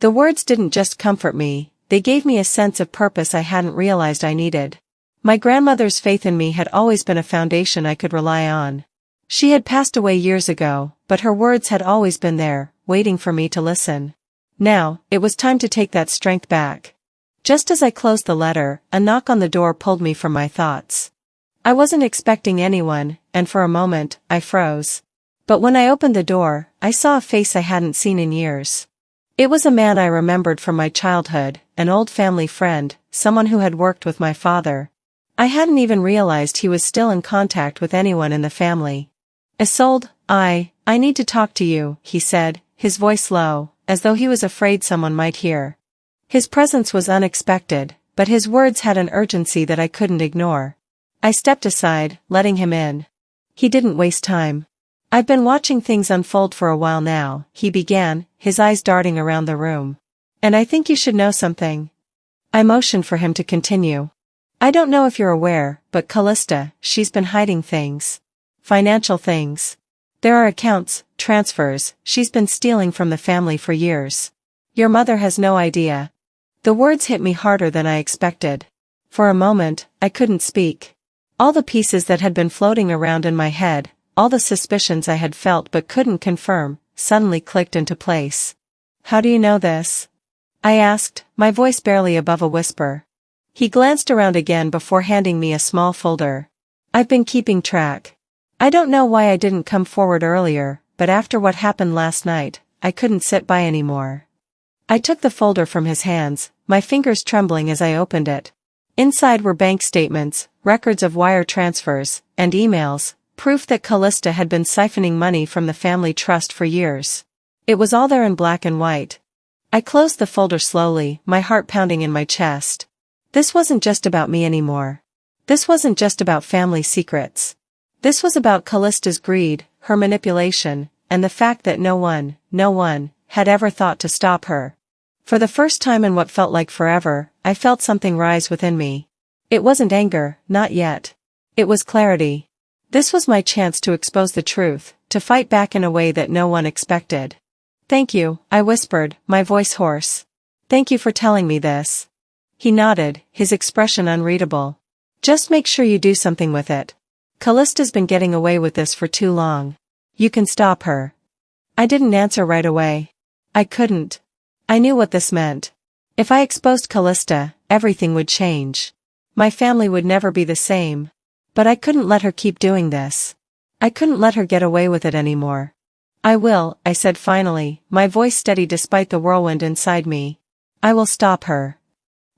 The words didn't just comfort me, they gave me a sense of purpose I hadn't realized I needed. My grandmother's faith in me had always been a foundation I could rely on. She had passed away years ago, but her words had always been there, waiting for me to listen. Now, it was time to take that strength back. Just as I closed the letter, a knock on the door pulled me from my thoughts. I wasn't expecting anyone, and for a moment, I froze. But when I opened the door, I saw a face I hadn't seen in years. It was a man I remembered from my childhood, an old family friend, someone who had worked with my father. I hadn't even realized he was still in contact with anyone in the family. Isolde, I need to talk to you, he said, his voice low, as though he was afraid someone might hear. His presence was unexpected, but his words had an urgency that I couldn't ignore. I stepped aside, letting him in. He didn't waste time. I've been watching things unfold for a while now, he began, his eyes darting around the room. And I think you should know something. I motioned for him to continue. I don't know if you're aware, but Callista, she's been hiding things. Financial things. There are accounts, transfers, she's been stealing from the family for years. Your mother has no idea. The words hit me harder than I expected. For a moment, I couldn't speak. All the pieces that had been floating around in my head, all the suspicions I had felt but couldn't confirm, suddenly clicked into place. How do you know this? I asked, my voice barely above a whisper. He glanced around again before handing me a small folder. I've been keeping track. I don't know why I didn't come forward earlier, but after what happened last night, I couldn't sit by anymore. I took the folder from his hands, my fingers trembling as I opened it. Inside were bank statements, records of wire transfers, and emails, proof that Callista had been siphoning money from the family trust for years. It was all there in black and white. I closed the folder slowly, my heart pounding in my chest. This wasn't just about me anymore. This wasn't just about family secrets. This was about Callista's greed, her manipulation, and the fact that no one, had ever thought to stop her. For the first time in what felt like forever, I felt something rise within me. It wasn't anger, not yet. It was clarity. This was my chance to expose the truth, to fight back in a way that no one expected. Thank you, I whispered, my voice hoarse. Thank you for telling me this. He nodded, his expression unreadable. Just make sure you do something with it. Callista's been getting away with this for too long. You can stop her. I didn't answer right away. I couldn't. I knew what this meant. If I exposed Callista, everything would change. My family would never be the same. But I couldn't let her keep doing this. I couldn't let her get away with it anymore. I will, I said finally, my voice steady despite the whirlwind inside me. I will stop her.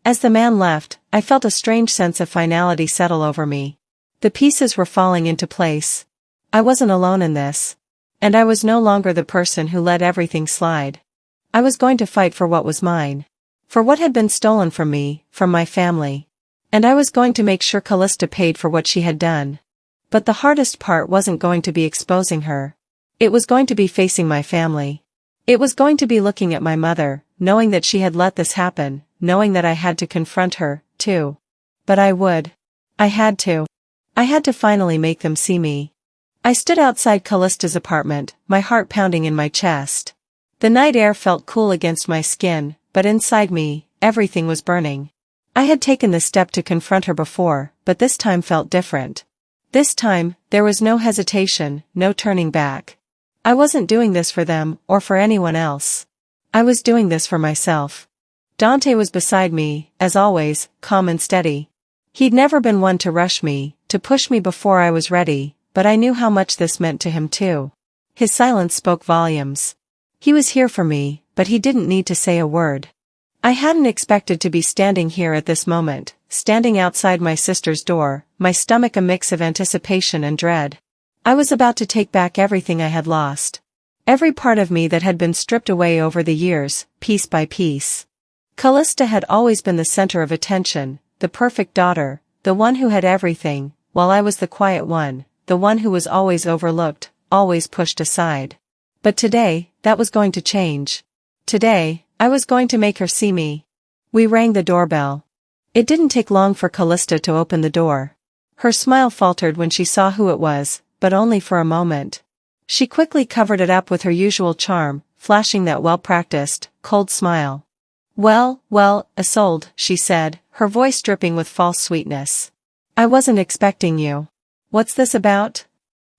As the man left, I felt a strange sense of finality settle over me. The pieces were falling into place. I wasn't alone in this. And I was no longer the person who let everything slide. I was going to fight for what was mine. For what had been stolen from me, from my family. And I was going to make sure Callista paid for what she had done. But the hardest part wasn't going to be exposing her. It was going to be facing my family. It was going to be looking at my mother, knowing that she had let this happen, knowing that I had to confront her, too. But I would. I had to. I had to finally make them see me. I stood outside Callista's apartment, my heart pounding in my chest. The night air felt cool against my skin, but inside me, everything was burning. I had taken the step to confront her before, but this time felt different. This time, there was no hesitation, no turning back. I wasn't doing this for them, or for anyone else. I was doing this for myself. Dante was beside me, as always, calm and steady. He'd never been one to rush me, to push me before I was ready, but I knew how much this meant to him too. His silence spoke volumes. He was here for me, but he didn't need to say a word. I hadn't expected to be standing here at this moment, standing outside my sister's door, my stomach a mix of anticipation and dread. I was about to take back everything I had lost. Every part of me that had been stripped away over the years, piece by piece. Callista had always been the center of attention, the perfect daughter, the one who had everything, while I was the quiet one, the one who was always overlooked, always pushed aside. But today, that was going to change. Today, I was going to make her see me. We rang the doorbell. It didn't take long for Callista to open the door. Her smile faltered when she saw who it was, but only for a moment. She quickly covered it up with her usual charm, flashing that well-practiced, cold smile. Well, Isolde, she said, her voice dripping with false sweetness. I wasn't expecting you. What's this about?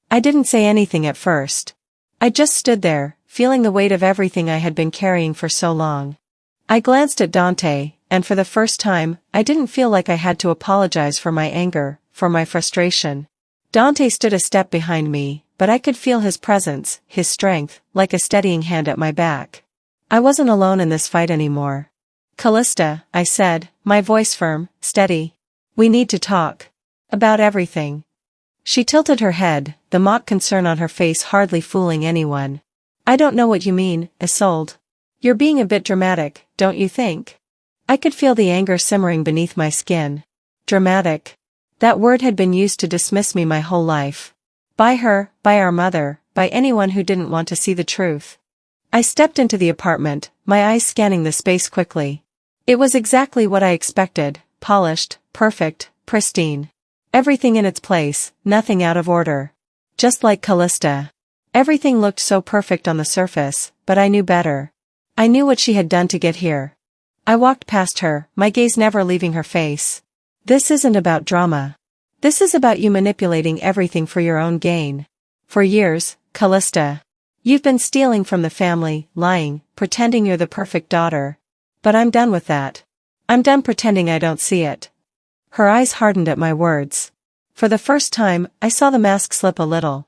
I didn't say anything at first. I just stood there, feeling the weight of everything I had been carrying for so long. I glanced at Dante, and for the first time, I didn't feel like I had to apologize for my anger, for my frustration. Dante stood a step behind me, but I could feel his presence, his strength, like a steadying hand at my back. I wasn't alone in this fight anymore. Callista, I said, my voice firm, steady. We need to talk. About everything. She tilted her head, the mock concern on her face hardly fooling anyone. I don't know what you mean, Isolde. You're being a bit dramatic, don't you think? I could feel the anger simmering beneath my skin. Dramatic. That word had been used to dismiss me my whole life. By her, by our mother, by anyone who didn't want to see the truth. I stepped into the apartment, my eyes scanning the space quickly. It was exactly what I expected, polished, perfect, pristine. Everything in its place, nothing out of order. Just like Callista. Everything looked so perfect on the surface, but I knew better. I knew what she had done to get here. I walked past her, my gaze never leaving her face. This isn't about drama. This is about you manipulating everything for your own gain. For years, Callista. You've been stealing from the family, lying, pretending you're the perfect daughter. But I'm done with that. I'm done pretending I don't see it. Her eyes hardened at my words. For the first time, I saw the mask slip a little.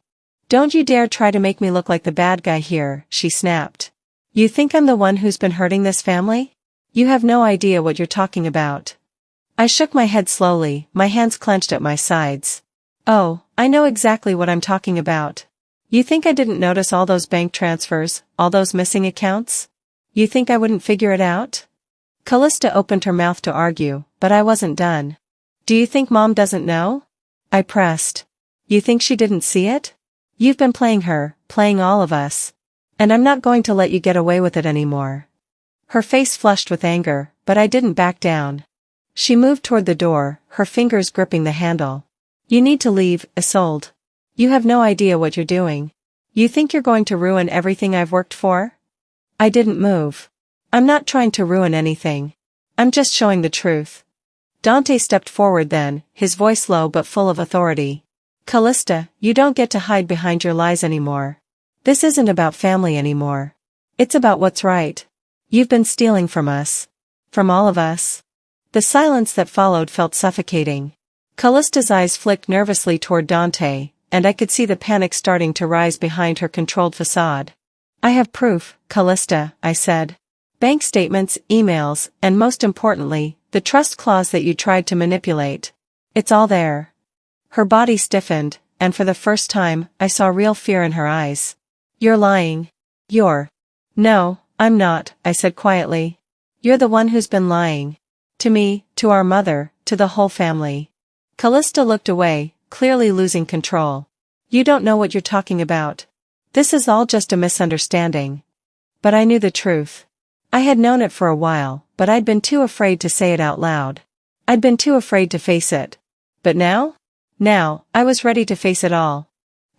Don't you dare try to make me look like the bad guy here, she snapped. You think I'm the one who's been hurting this family? You have no idea what you're talking about. I shook my head slowly, my hands clenched at my sides. Oh, I know exactly what I'm talking about. You think I didn't notice all those bank transfers, all those missing accounts? You think I wouldn't figure it out? Callista opened her mouth to argue, but I wasn't done. Do you think Mom doesn't know? I pressed. You think she didn't see it? You've been playing her, playing all of us. And I'm not going to let you get away with it anymore. Her face flushed with anger, but I didn't back down. She moved toward the door, her fingers gripping the handle. You need to leave, Isolde. You have no idea what you're doing. You think you're going to ruin everything I've worked for? I didn't move. I'm not trying to ruin anything. I'm just showing the truth. Dante stepped forward then, his voice low but full of authority. Callista, you don't get to hide behind your lies anymore. This isn't about family anymore. It's about what's right. You've been stealing from us. From all of us. The silence that followed felt suffocating. Callista's eyes flicked nervously toward Dante, and I could see the panic starting to rise behind her controlled facade. I have proof, Callista, I said. Bank statements, emails, and most importantly, the trust clause that you tried to manipulate. It's all there. Her body stiffened, and for the first time, I saw real fear in her eyes. You're lying. No, I'm not, I said quietly. You're the one who's been lying. To me, to our mother, to the whole family. Callista looked away, clearly losing control. You don't know what you're talking about. This is all just a misunderstanding. But I knew the truth. I had known it for a while, but I'd been too afraid to say it out loud. I'd been too afraid to face it. But now? Now, I was ready to face it all.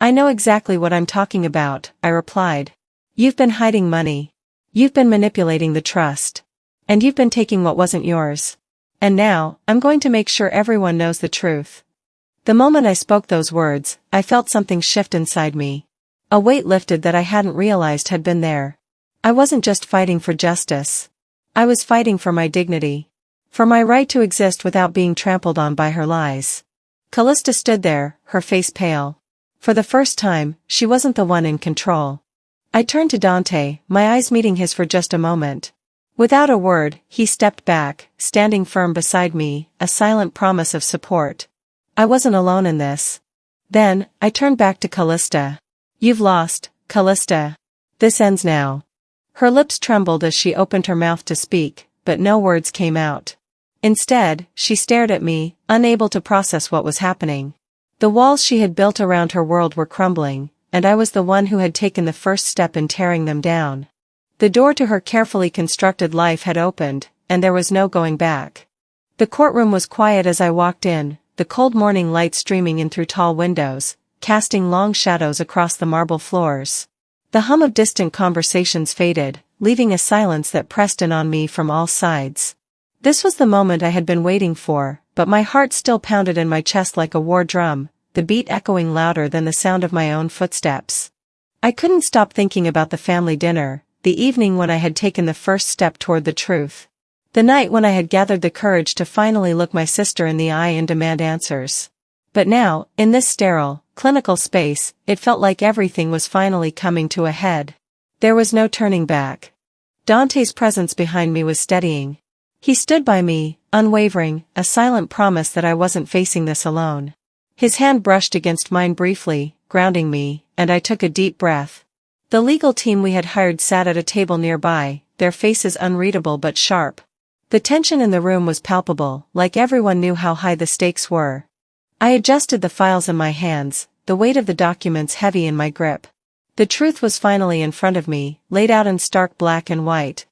I know exactly what I'm talking about, I replied. You've been hiding money. You've been manipulating the trust. And you've been taking what wasn't yours. And now, I'm going to make sure everyone knows the truth. The moment I spoke those words, I felt something shift inside me. A weight lifted that I hadn't realized had been there. I wasn't just fighting for justice. I was fighting for my dignity. For my right to exist without being trampled on by her lies. Callista stood there, her face pale. For the first time, she wasn't the one in control. I turned to Dante, my eyes meeting his for just a moment. Without a word, he stepped back, standing firm beside me, a silent promise of support. I wasn't alone in this. Then, I turned back to Callista. You've lost, Callista. This ends now. Her lips trembled as she opened her mouth to speak, but no words came out. Instead, she stared at me, unable to process what was happening. The walls she had built around her world were crumbling, and I was the one who had taken the first step in tearing them down. The door to her carefully constructed life had opened, and there was no going back. The courtroom was quiet as I walked in, the cold morning light streaming in through tall windows, casting long shadows across the marble floors. The hum of distant conversations faded, leaving a silence that pressed in on me from all sides. This was the moment I had been waiting for, but my heart still pounded in my chest like a war drum, the beat echoing louder than the sound of my own footsteps. I couldn't stop thinking about the family dinner, the evening when I had taken the first step toward the truth. The night when I had gathered the courage to finally look my sister in the eye and demand answers. But now, in this sterile, clinical space, it felt like everything was finally coming to a head. There was no turning back. Dante's presence behind me was steadying. He stood by me, unwavering, a silent promise that I wasn't facing this alone. His hand brushed against mine briefly, grounding me, and I took a deep breath. The legal team we had hired sat at a table nearby, their faces unreadable but sharp. The tension in the room was palpable, like everyone knew how high the stakes were. I adjusted the files in my hands, the weight of the documents heavy in my grip. The truth was finally in front of me, laid out in stark black and white.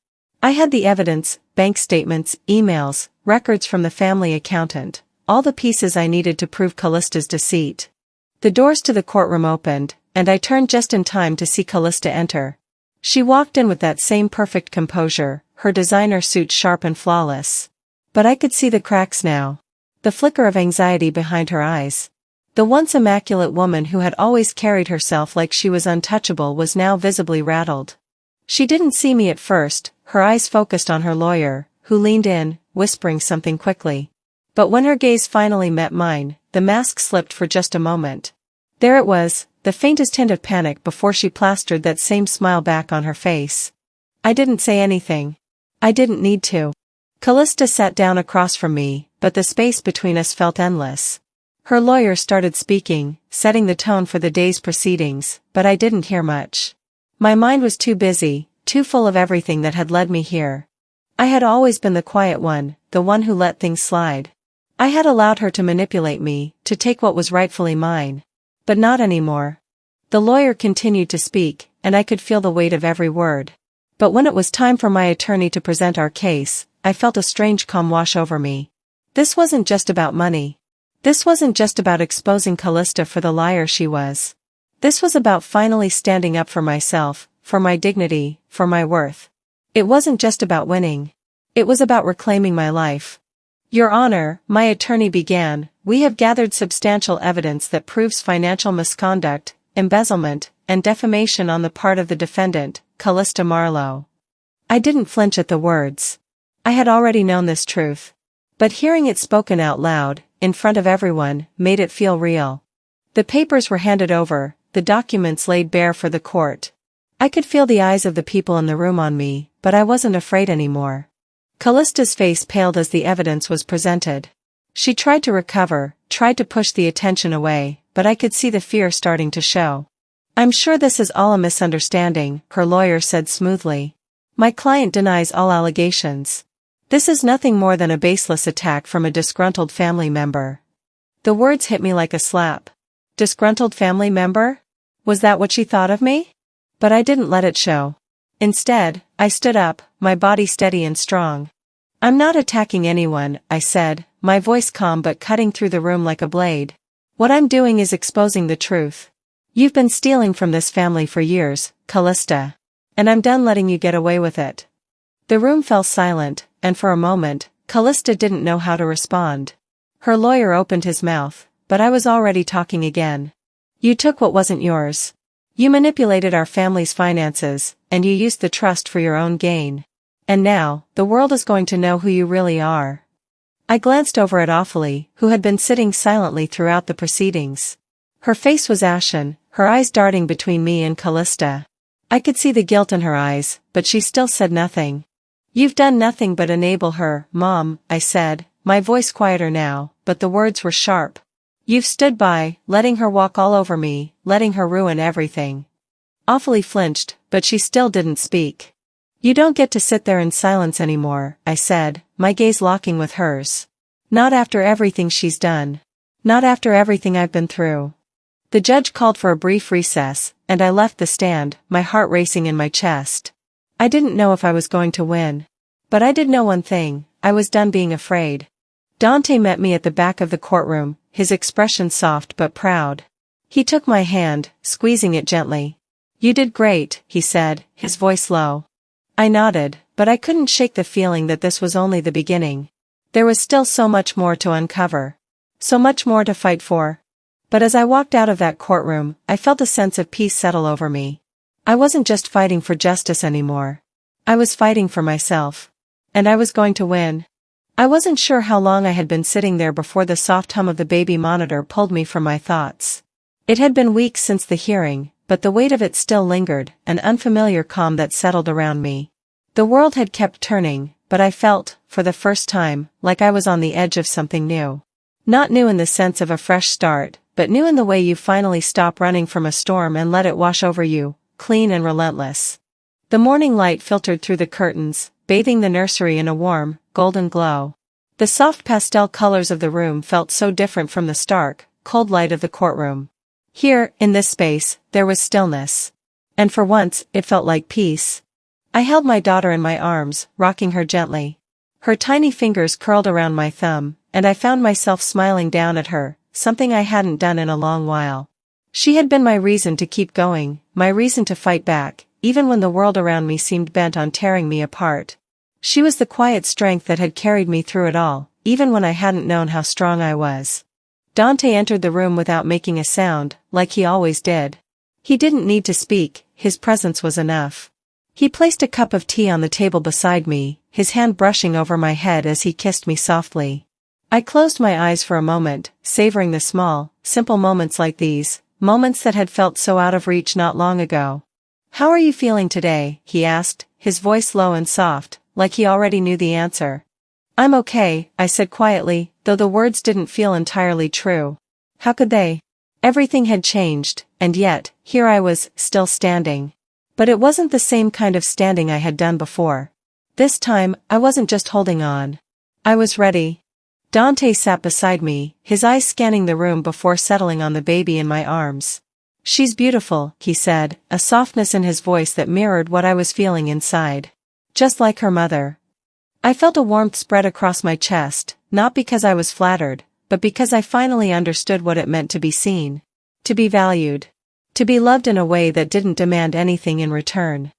I had the evidence, bank statements, emails, records from the family accountant, all the pieces I needed to prove Callista's deceit. The doors to the courtroom opened, and I turned just in time to see Callista enter. She walked in with that same perfect composure, her designer suit sharp and flawless. But I could see the cracks now. The flicker of anxiety behind her eyes. The once immaculate woman who had always carried herself like she was untouchable was now visibly rattled. She didn't see me at first, her eyes focused on her lawyer, who leaned in, whispering something quickly. But when her gaze finally met mine, the mask slipped for just a moment. There it was, the faintest hint of panic before she plastered that same smile back on her face. I didn't say anything. I didn't need to. Callista sat down across from me, but the space between us felt endless. Her lawyer started speaking, setting the tone for the day's proceedings, but I didn't hear much. My mind was too busy, too full of everything that had led me here. I had always been the quiet one, the one who let things slide. I had allowed her to manipulate me, to take what was rightfully mine. But not anymore. The lawyer continued to speak, and I could feel the weight of every word. But when it was time for my attorney to present our case, I felt a strange calm wash over me. This wasn't just about money. This wasn't just about exposing Callista for the liar she was. This was about finally standing up for myself, for my dignity, for my worth. It wasn't just about winning. It was about reclaiming my life. Your Honor, my attorney began, we have gathered substantial evidence that proves financial misconduct, embezzlement, and defamation on the part of the defendant, Callista Marlowe. I didn't flinch at the words. I had already known this truth. But hearing it spoken out loud, in front of everyone, made it feel real. The papers were handed over, the documents laid bare for the court. I could feel the eyes of the people in the room on me, but I wasn't afraid anymore. Callista's face paled as the evidence was presented. She tried to recover, tried to push the attention away, but I could see the fear starting to show. I'm sure this is all a misunderstanding, her lawyer said smoothly. My client denies all allegations. This is nothing more than a baseless attack from a disgruntled family member. The words hit me like a slap. Disgruntled family member? Was that what she thought of me? But I didn't let it show. Instead, I stood up, my body steady and strong. I'm not attacking anyone, I said, my voice calm but cutting through the room like a blade. What I'm doing is exposing the truth. You've been stealing from this family for years, Callista. And I'm done letting you get away with it. The room fell silent, and for a moment, Callista didn't know how to respond. Her lawyer opened his mouth, but I was already talking again. You took what wasn't yours. You manipulated our family's finances, and you used the trust for your own gain. And now, the world is going to know who you really are. I glanced over at Ophelia, who had been sitting silently throughout the proceedings. Her face was ashen, her eyes darting between me and Callista. I could see the guilt in her eyes, but she still said nothing. You've done nothing but enable her, Mom, I said, my voice quieter now, but the words were sharp. You've stood by, letting her walk all over me, letting her ruin everything. Ophelia flinched, but she still didn't speak. You don't get to sit there in silence anymore, I said, my gaze locking with hers. Not after everything she's done. Not after everything I've been through. The judge called for a brief recess, and I left the stand, my heart racing in my chest. I didn't know if I was going to win. But I did know one thing, I was done being afraid. Dante met me at the back of the courtroom, his expression soft but proud. He took my hand, squeezing it gently. "You did great," he said, his voice low. I nodded, but I couldn't shake the feeling that this was only the beginning. There was still so much more to uncover. So much more to fight for. But as I walked out of that courtroom, I felt a sense of peace settle over me. I wasn't just fighting for justice anymore. I was fighting for myself. And I was going to win. I wasn't sure how long I had been sitting there before the soft hum of the baby monitor pulled me from my thoughts. It had been weeks since the hearing, but the weight of it still lingered, an unfamiliar calm that settled around me. The world had kept turning, but I felt, for the first time, like I was on the edge of something new. Not new in the sense of a fresh start, but new in the way you finally stop running from a storm and let it wash over you, clean and relentless. The morning light filtered through the curtains, bathing the nursery in a warm, golden glow. The soft pastel colors of the room felt so different from the stark, cold light of the courtroom. Here, in this space, there was stillness. And for once, it felt like peace. I held my daughter in my arms, rocking her gently. Her tiny fingers curled around my thumb, and I found myself smiling down at her, something I hadn't done in a long while. She had been my reason to keep going, my reason to fight back, even when the world around me seemed bent on tearing me apart. She was the quiet strength that had carried me through it all, even when I hadn't known how strong I was. Dante entered the room without making a sound, like he always did. He didn't need to speak, his presence was enough. He placed a cup of tea on the table beside me, his hand brushing over my head as he kissed me softly. I closed my eyes for a moment, savoring the small, simple moments like these, moments that had felt so out of reach not long ago. "How are you feeling today?" he asked, his voice low and soft, like he already knew the answer. "I'm okay," I said quietly, though the words didn't feel entirely true. How could they? Everything had changed, and yet, here I was, still standing. But it wasn't the same kind of standing I had done before. This time, I wasn't just holding on. I was ready. Dante sat beside me, his eyes scanning the room before settling on the baby in my arms. "She's beautiful," he said, a softness in his voice that mirrored what I was feeling inside. "Just like her mother." I felt a warmth spread across my chest, not because I was flattered, but because I finally understood what it meant to be seen. To be valued. To be loved in a way that didn't demand anything in return.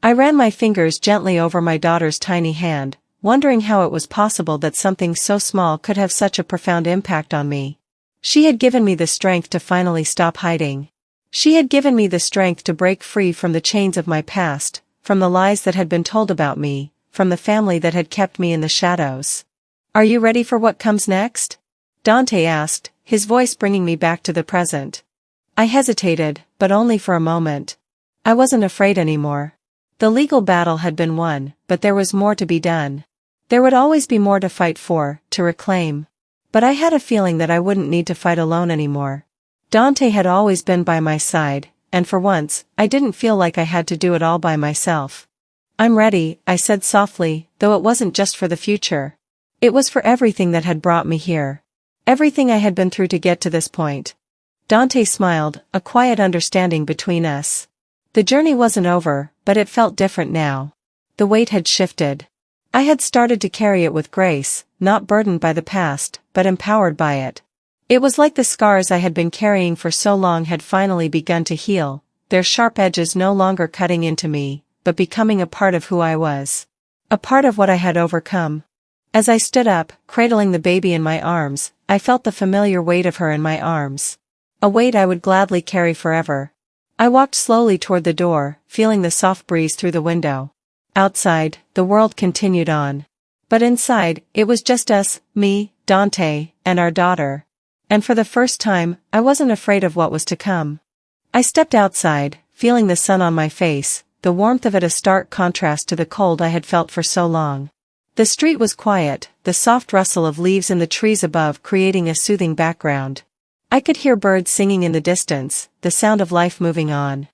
I ran my fingers gently over my daughter's tiny hand, wondering how it was possible that something so small could have such a profound impact on me. She had given me the strength to finally stop hiding. She had given me the strength to break free from the chains of my past, from the lies that had been told about me, from the family that had kept me in the shadows. "Are you ready for what comes next?" Dante asked, his voice bringing me back to the present. I hesitated, but only for a moment. I wasn't afraid anymore. The legal battle had been won, but there was more to be done. There would always be more to fight for, to reclaim. But I had a feeling that I wouldn't need to fight alone anymore. Dante had always been by my side, and for once, I didn't feel like I had to do it all by myself. "I'm ready," I said softly, though it wasn't just for the future. It was for everything that had brought me here. Everything I had been through to get to this point. Dante smiled, a quiet understanding between us. The journey wasn't over, but it felt different now. The weight had shifted. I had started to carry it with grace, not burdened by the past, but empowered by it. It was like the scars I had been carrying for so long had finally begun to heal, their sharp edges no longer cutting into me, but becoming a part of who I was. A part of what I had overcome. As I stood up, cradling the baby in my arms, I felt the familiar weight of her in my arms. A weight I would gladly carry forever. I walked slowly toward the door, feeling the soft breeze through the window. Outside, the world continued on. But inside, it was just us, me, Dante, and our daughter. And for the first time, I wasn't afraid of what was to come. I stepped outside, feeling the sun on my face, the warmth of it a stark contrast to the cold I had felt for so long. The street was quiet, the soft rustle of leaves in the trees above creating a soothing background. I could hear birds singing in the distance, the sound of life moving on.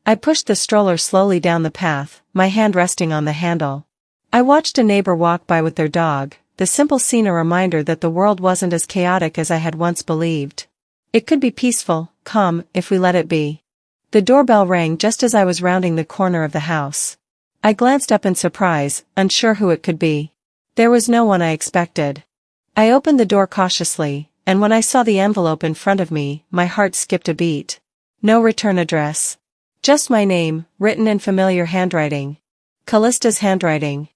I pushed the stroller slowly down the path, my hand resting on the handle. I watched a neighbor walk by with their dog, the simple scene a reminder that the world wasn't as chaotic as I had once believed. It could be peaceful, calm, if we let it be. The doorbell rang just as I was rounding the corner of the house. I glanced up in surprise, unsure who it could be. There was no one I expected. I opened the door cautiously, and when I saw the envelope in front of me, my heart skipped a beat. No return address. Just my name, written in familiar handwriting. Callista's handwriting.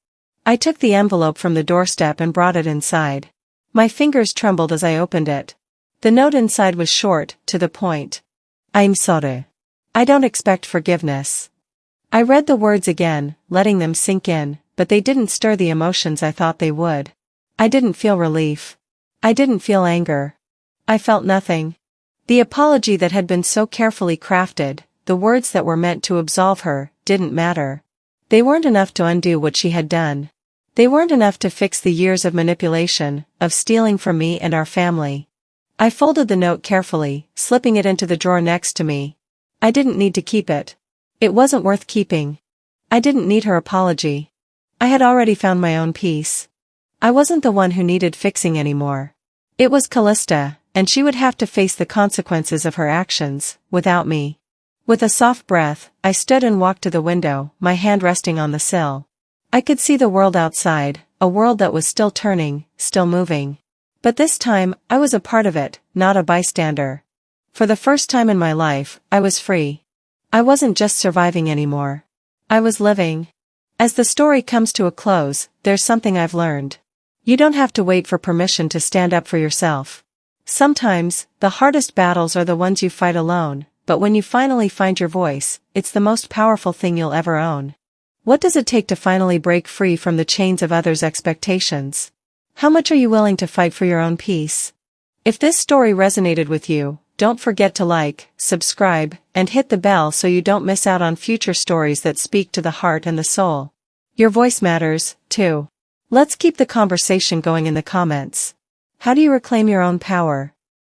I took the envelope from the doorstep and brought it inside. My fingers trembled as I opened it. The note inside was short, to the point. I'm sorry. I don't expect forgiveness. I read the words again, letting them sink in, but they didn't stir the emotions I thought they would. I didn't feel relief. I didn't feel anger. I felt nothing. The apology that had been so carefully crafted, the words that were meant to absolve her, didn't matter. They weren't enough to undo what she had done. They weren't enough to fix the years of manipulation, of stealing from me and our family. I folded the note carefully, slipping it into the drawer next to me. I didn't need to keep it. It wasn't worth keeping. I didn't need her apology. I had already found my own peace. I wasn't the one who needed fixing anymore. It was Callista, and she would have to face the consequences of her actions, without me. With a soft breath, I stood and walked to the window, my hand resting on the sill. I could see the world outside, a world that was still turning, still moving. But this time, I was a part of it, not a bystander. For the first time in my life, I was free. I wasn't just surviving anymore. I was living. As the story comes to a close, there's something I've learned. You don't have to wait for permission to stand up for yourself. Sometimes, the hardest battles are the ones you fight alone, but when you finally find your voice, it's the most powerful thing you'll ever own. What does it take to finally break free from the chains of others' expectations? How much are you willing to fight for your own peace? If this story resonated with you, don't forget to like, subscribe, and hit the bell so you don't miss out on future stories that speak to the heart and the soul. Your voice matters, too. Let's keep the conversation going in the comments. How do you reclaim your own power?